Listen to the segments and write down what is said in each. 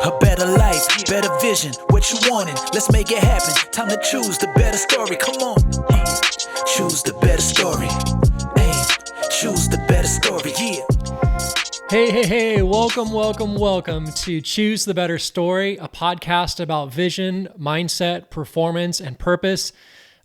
A better life, better vision, what you wanting? Let's make it happen. Time to choose the better story. Come on. Choose the better story. Choose the better story. Yeah. Hey, welcome to Choose the Better Story, a podcast about vision, mindset, performance, and purpose.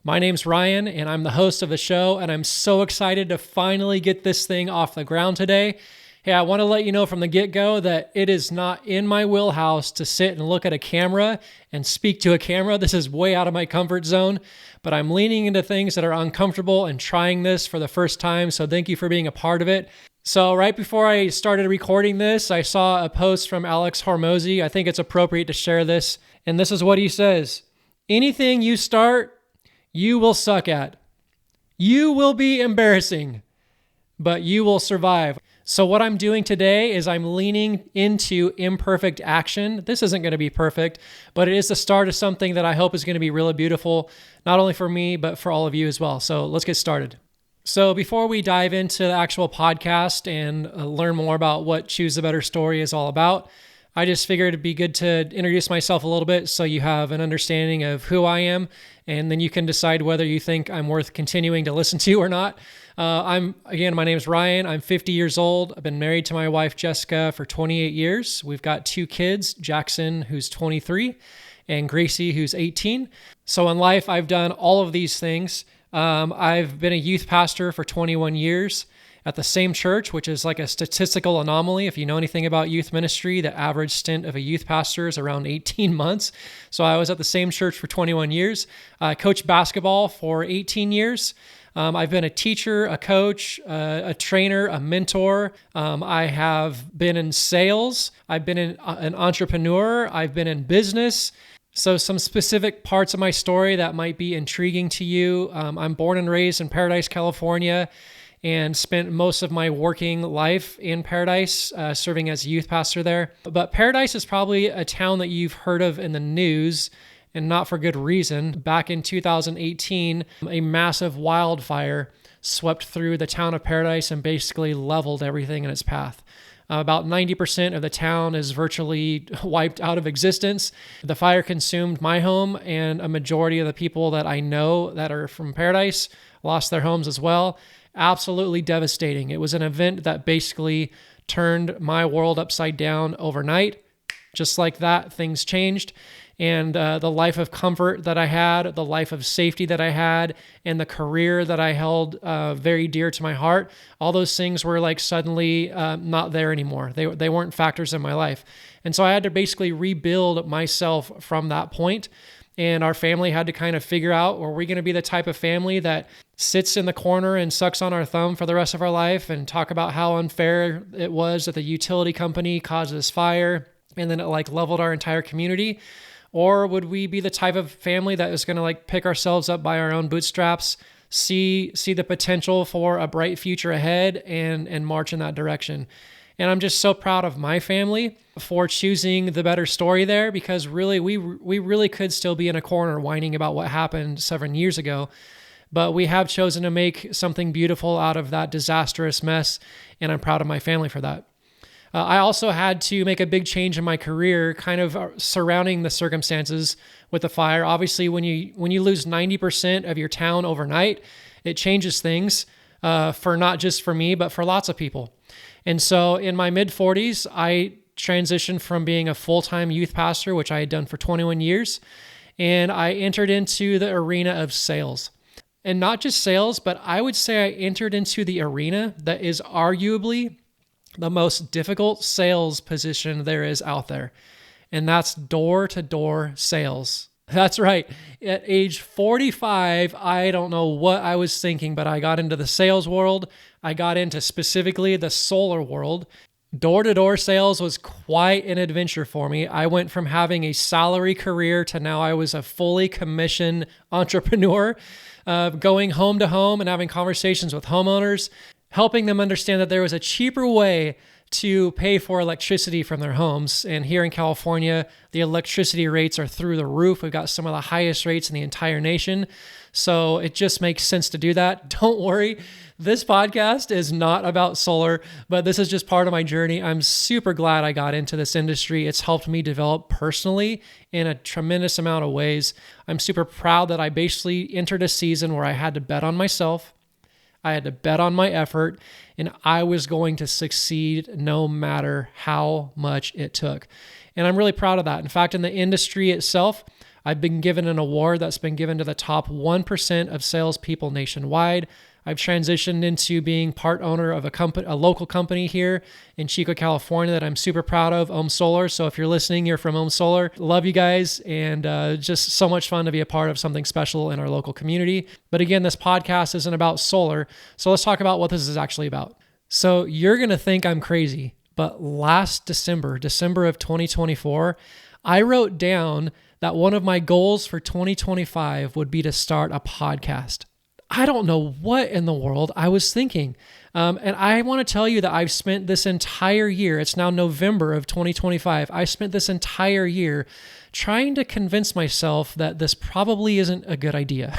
My name's Ryan, and I'm the host of the show, and I'm so excited to finally get this thing off the ground today. Hey, I want to let you know from the get-go that it is not in my wheelhouse to sit and look at a camera and speak to a camera. This is way out of my comfort zone, but I'm leaning into things that are uncomfortable and trying this for the first time, so thank you for being a part of it. So right before I started recording this, I saw a post from Alex Hormozy. I think it's appropriate to share this, and this is what he says. Anything you start, you will suck at. You will be embarrassing, but you will survive. So what I'm doing today is I'm leaning into imperfect action. This isn't going to be perfect, but it is the start of something that I hope is going to be really beautiful, not only for me, but for all of you as well. So let's get started. So before we dive into the actual podcast and learn more about what Choose the Better Story is all about, I just figured it'd be good to introduce myself a little bit so you have an understanding of who I am, and then you can decide whether you think I'm worth continuing to listen to or not. My name is Ryan. I'm 50 years old. I've been married to my wife, Jessica, for 28 years. We've got two kids, Jackson, who's 23, and Gracie, who's 18. So in life, I've done all of these things. I've been a youth pastor for 21 years at the same church, which is like a statistical anomaly. If you know anything about youth ministry, the average stint of a youth pastor is around 18 months. So I was at the same church for 21 years. I coached basketball for 18 years. I've been a teacher, a coach, a trainer, a mentor. I have been in sales. I've been an entrepreneur. I've been in business. So some specific parts of my story that might be intriguing to you. I'm born and raised in Paradise, California, and spent most of my working life in Paradise, serving as a youth pastor there. But Paradise is probably a town that you've heard of in the news, and not for good reason. Back in 2018, a massive wildfire swept through the town of Paradise and basically leveled everything in its path. About 90% of the town is virtually wiped out of existence. The fire consumed my home, and a majority of the people that I know that are from Paradise lost their homes as well. Absolutely devastating. It was an event that basically turned my world upside down overnight. Just like that, things changed. And the life of comfort that I had, the life of safety that I had, and the career that I held very dear to my heart, all those things were like suddenly not there anymore. They weren't factors in my life. And so I had to basically rebuild myself from that point. And our family had to kind of figure out, are we going to be the type of family that sits in the corner and sucks on our thumb for the rest of our life and talk about how unfair it was that the utility company caused this fire and then it like leveled our entire community? Or would we be the type of family that is going to like pick ourselves up by our own bootstraps, see the potential for a bright future ahead and march in that direction? And I'm just so proud of my family for choosing the better story there, because really we really could still be in a corner whining about what happened 7 years ago. But we have chosen to make something beautiful out of that disastrous mess, and I'm proud of my family for that. I also had to make a big change in my career, kind of surrounding the circumstances with the fire. Obviously, when you lose 90% of your town overnight, it changes things for not just for me, but for lots of people. And so in my mid-40s, I transitioned from being a full-time youth pastor, which I had done for 21 years, and I entered into the arena of sales. And not just sales, but I would say I entered into the arena that is arguably the most difficult sales position there is out there. And that's door-to-door sales. That's right. At age 45, I don't know what I was thinking, but I got into the sales world. I got into specifically the solar world. Door-to-door sales was quite an adventure for me. I went from having a salary career to now I was a fully commissioned entrepreneur, going home to home and having conversations with homeowners, helping them understand that there was a cheaper way to pay for electricity from their homes. And here in California, the electricity rates are through the roof. We've got some of the highest rates in the entire nation. So it just makes sense to do that. Don't worry. This podcast is not about solar, but this is just part of my journey. I'm super glad I got into this industry. It's helped me develop personally in a tremendous amount of ways. I'm super proud that I basically entered a season where I had to bet on myself. I had to bet on my effort, and I was going to succeed no matter how much it took. And I'm really proud of that. In fact, in the industry itself, I've been given an award that's been given to the top 1% of salespeople nationwide. I've transitioned into being part owner of a local company here in Chico, California that I'm super proud of, Ohm Solar. So if you're listening, you're from Ohm Solar. Love you guys, and just so much fun to be a part of something special in our local community. But again, this podcast isn't about solar. So let's talk about what this is actually about. So you're going to think I'm crazy, but last December of 2024, I wrote down that one of my goals for 2025 would be to start a podcast. I don't know what in the world I was thinking. And I want to tell you that I've spent this entire year, it's now November of 2025, I spent this entire year trying to convince myself that this probably isn't a good idea.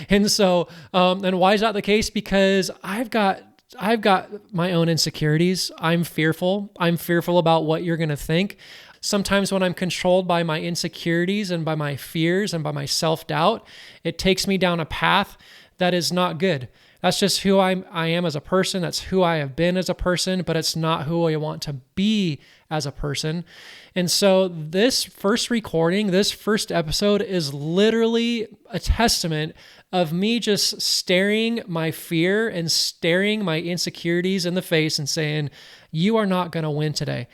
And so, and why is that the case? Because I've got my own insecurities. I'm fearful. I'm fearful about what you're going to think. Sometimes when I'm controlled by my insecurities and by my fears and by my self-doubt, it takes me down a path that is not good. That's just who I am as a person. That's who I have been as a person, but it's not who I want to be as a person. And so this first recording, this first episode is literally a testament of me just staring my fear and staring my insecurities in the face and saying, you are not going to win today.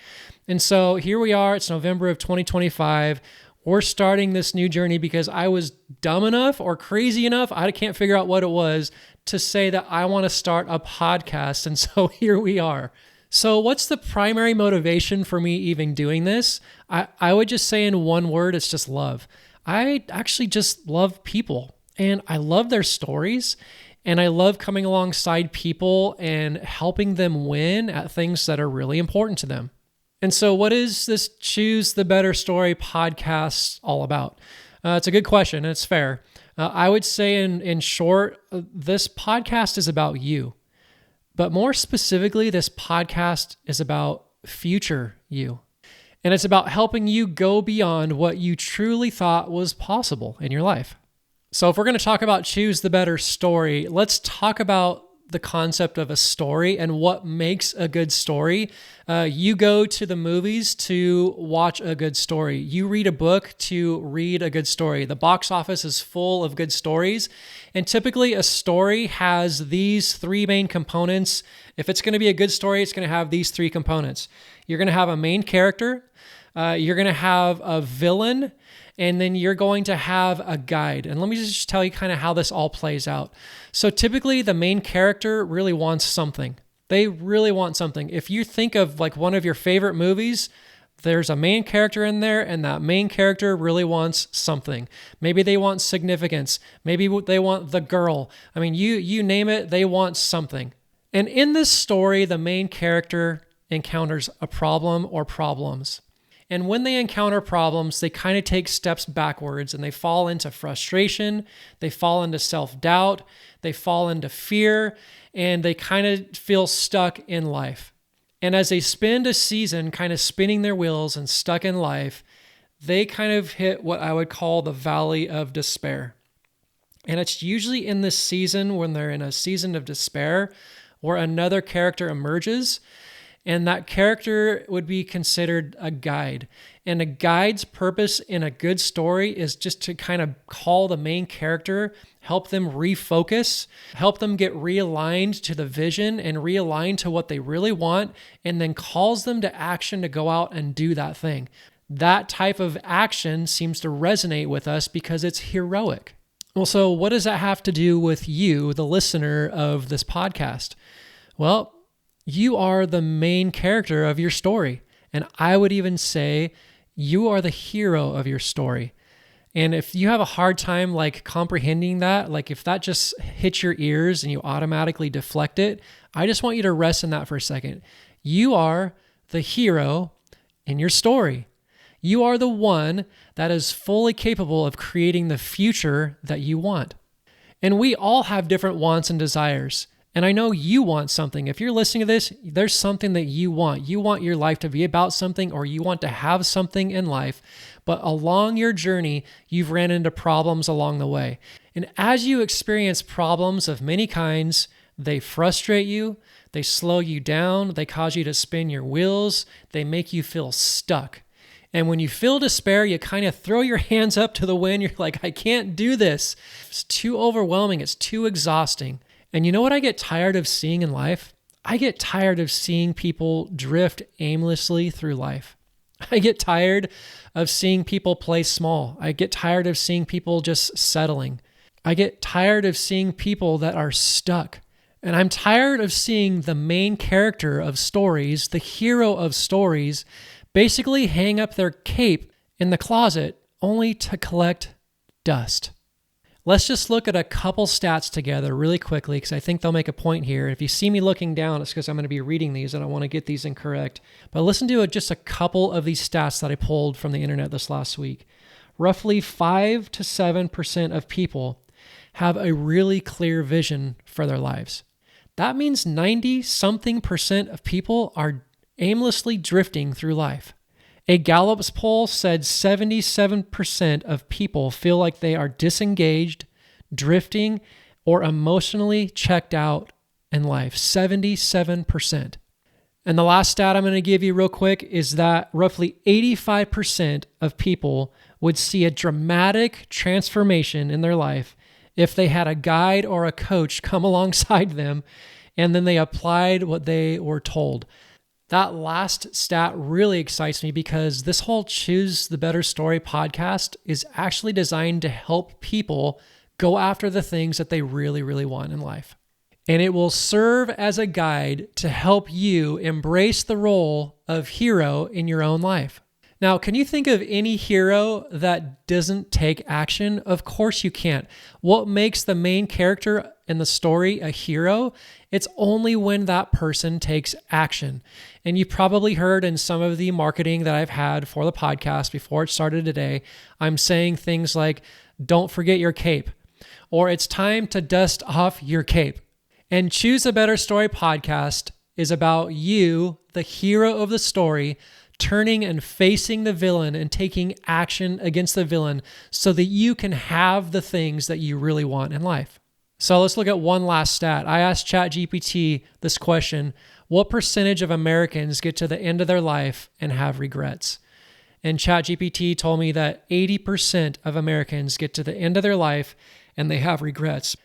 And so here we are. It's November of 2025. We're starting this new journey because I was dumb enough or crazy enough, I can't figure out what it was, to say that I want to start a podcast. And so here we are. So what's the primary motivation for me even doing this? I would just say in one word, it's just love. I actually just love people, and I love their stories, and I love coming alongside people and helping them win at things that are really important to them. And so what is this Choose the Better Story podcast all about? It's a good question, and it's fair. I would say in short, this podcast is about you. But more specifically, this podcast is about future you. And it's about helping you go beyond what you truly thought was possible in your life. So if we're going to talk about Choose the Better Story, let's talk about the concept of a story and what makes a good story. You go to the movies to watch a good story. You read a book to read a good story. The box office is full of good stories. And typically a story has these three main components. If it's going to be a good story, it's going to have these three components. You're going to have a main character. You're going to have a villain. And then you're going to have a guide. And let me just tell you kind of how this all plays out. So typically the main character really wants something. They really want something. If you think of like one of your favorite movies, there's a main character in there, and that main character really wants something. Maybe they want significance. Maybe they want the girl. I mean, you name it, they want something. And in this story, the main character encounters a problem or problems. And when they encounter problems, they kind of take steps backwards and they fall into frustration, they fall into self-doubt, they fall into fear, and they kind of feel stuck in life. And as they spend a season kind of spinning their wheels and stuck in life, they kind of hit what I would call the valley of despair. And it's usually in this season, when they're in a season of despair, where another character emerges. And that character would be considered a guide. And a guide's purpose in a good story is just to kind of call the main character, help them refocus, help them get realigned to the vision and realigned to what they really want, and then calls them to action to go out and do that thing. That type of action seems to resonate with us because it's heroic. Well, so what does that have to do with you, the listener of this podcast? Well, you are the main character of your story. And I would even say you are the hero of your story. And if you have a hard time like comprehending that, like if that just hits your ears and you automatically deflect it, I just want you to rest in that for a second. You are the hero in your story. You are the one that is fully capable of creating the future that you want. And we all have different wants and desires. And I know you want something. If you're listening to this, there's something that you want. You want your life to be about something, or you want to have something in life. But along your journey, you've ran into problems along the way. And as you experience problems of many kinds, they frustrate you, they slow you down, they cause you to spin your wheels, they make you feel stuck. And when you feel despair, you kind of throw your hands up to the wind. You're like, I can't do this. It's too overwhelming. It's too exhausting. And you know what I get tired of seeing in life? I get tired of seeing people drift aimlessly through life. I get tired of seeing people play small. I get tired of seeing people just settling. I get tired of seeing people that are stuck. And I'm tired of seeing the main character of stories, the hero of stories, basically hang up their cape in the closet only to collect dust. Let's just look at a couple stats together really quickly, because I think they'll make a point here. If you see me looking down, it's because I'm going to be reading these and I want to get these incorrect. But listen to just a couple of these stats that I pulled from the internet this last week. Roughly 5 to 7% of people have a really clear vision for their lives. That means 90-something% of people are aimlessly drifting through life. A Gallup's poll said 77% of people feel like they are disengaged, drifting, or emotionally checked out in life. 77%. And the last stat I'm going to give you real quick is that roughly 85% of people would see a dramatic transformation in their life if they had a guide or a coach come alongside them and then they applied what they were told. That last stat really excites me because this whole Choose the Better Story podcast is actually designed to help people go after the things that they really, really want in life. And it will serve as a guide to help you embrace the role of hero in your own life. Now, can you think of any hero that doesn't take action? Of course you can't. What makes the main character in the story a hero? It's only when that person takes action. And you've probably heard in some of the marketing that I've had for the podcast before it started today, I'm saying things like, don't forget your cape, or it's time to dust off your cape. And Choose a Better Story podcast is about you, the hero of the story, turning and facing the villain and taking action against the villain so that you can have the things that you really want in life. So let's look at one last stat. I asked ChatGPT this question: what percentage of Americans get to the end of their life and have regrets? And ChatGPT told me that 80% of Americans get to the end of their life and they have regrets.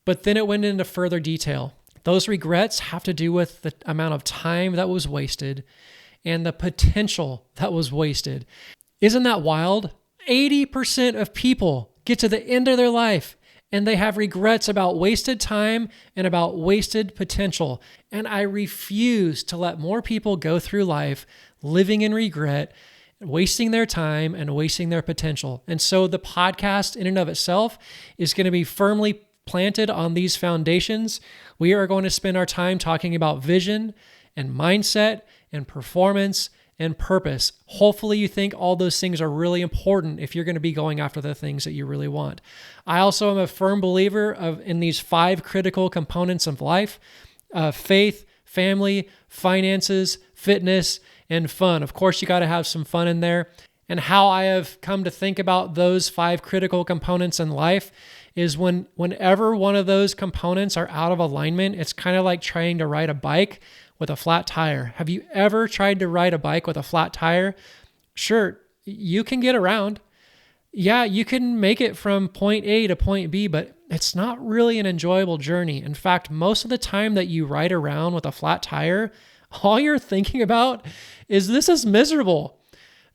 But then it went into further detail. Those regrets have to do with the amount of time that was wasted and the potential that was wasted. Isn't that wild? 80% of people get to the end of their life and they have regrets about wasted time and about wasted potential. And I refuse to let more people go through life living in regret, wasting their time and wasting their potential. And so the podcast in and of itself is going to be firmly planted on these foundations. We are going to spend our time talking about vision and mindset and performance and purpose. Hopefully you think all those things are really important if you're going to be going after the things that you really want. I also am a firm believer in these 5 critical components of life: faith, family, finances, fitness, and fun. Of course, you got to have some fun in there. And how I have come to think about those 5 critical components in life is whenever one of those components are out of alignment, it's kind of like trying to ride a bike with a flat tire. Have you ever tried to ride a bike with a flat tire? Sure, you can get around. Yeah, you can make it from point A to point B, but it's not really an enjoyable journey. In fact, most of the time that you ride around with a flat tire, all you're thinking about is, this is miserable.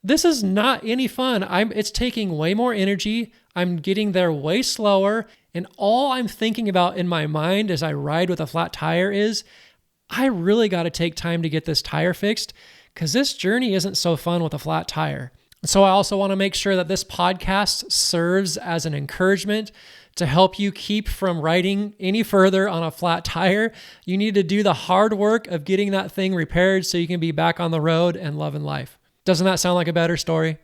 This is not any fun. It's taking way more energy. I'm getting there way slower. And all I'm thinking about in my mind as I ride with a flat tire is, I really got to take time to get this tire fixed because this journey isn't so fun with a flat tire. So I also want to make sure that this podcast serves as an encouragement to help you keep from riding any further on a flat tire. You need to do the hard work of getting that thing repaired so you can be back on the road and loving life. Doesn't that sound like a better story?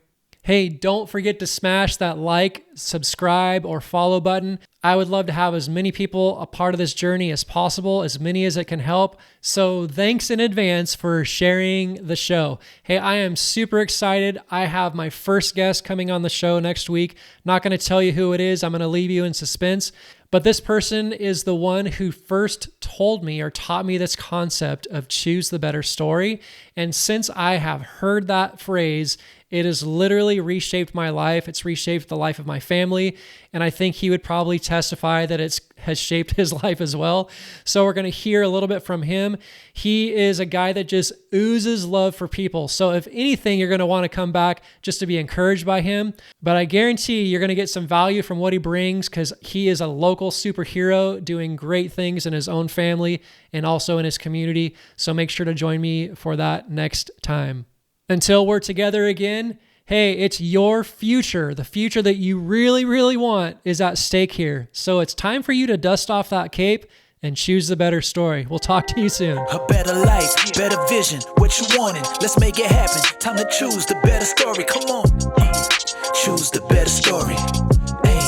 Hey, don't forget to smash that like, subscribe, or follow button. I would love to have as many people a part of this journey as possible, as many as it can help. So thanks in advance for sharing the show. Hey, I am super excited. I have my first guest coming on the show next week. Not going to tell you who it is. I'm going to leave you in suspense. But this person is the one who first told me or taught me this concept of choose the better story. And since I have heard that phrase, it has literally reshaped my life. It's reshaped the life of my family. And I think he would probably testify that it has shaped his life as well. So we're going to hear a little bit from him. He is a guy that just oozes love for people. So if anything, you're going to want to come back just to be encouraged by him. But I guarantee you're going to get some value from what he brings because he is a local superhero doing great things in his own family and also in his community. So make sure to join me for that next time. Until we're together again, hey, it's your future. The future that you really, really want is at stake here. So it's time for you to dust off that cape and choose the better story. We'll talk to you soon. A better life, better vision, what you wanting? Let's make it happen. Time to choose the better story. Come on. Choose the better story. Hey,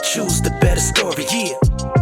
choose the better story. Yeah.